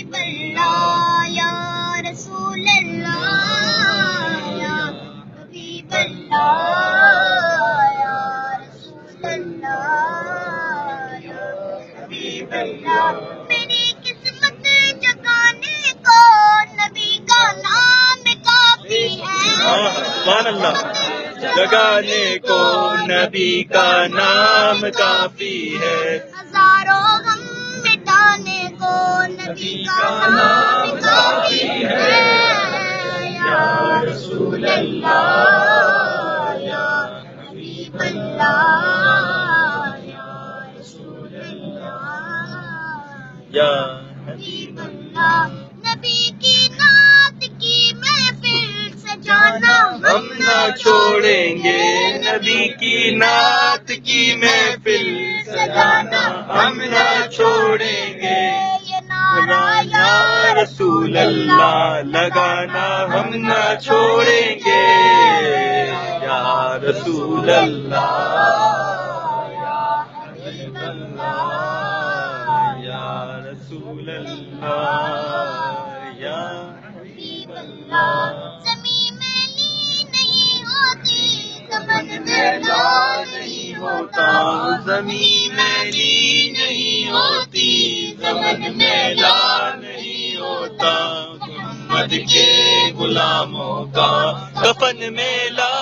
حبیب اللہ یا رسول اللہ یا حبیب اللہ یا رسول اللہ یا حبیب اللہ. میری قسمت جگانے کو نبی کا نام کافی ہے. سبحان اللہ. جگانے کو نبی کا نام کافی ہے. ہزاروں غم مٹانے کو نبی کا نام کافی ہے. یا رسول اللہ یا حبیب اللہ یا رسول اللہ یا حبیب اللہ. نبی کی نعت کی محفل سجانا ہم نہ چھوڑیں گے. نبی کی نعت کی محفل سجانا ہم نہ چھوڑیں گے. یہ نعرہ یا رسول اللہ لگانا ہم نہ چھوڑیں گے. یا رسول اللہ یا حبیب اللہ یا رسول اللہ یا حبیب اللہ. زمین میلی نہیں ہوتی زمن میلا نہیں ہوتا. زمین میلی نہیں ہوتی زمن میلا نہیں ہوتا. محمد کے غلاموں کا کفن میلا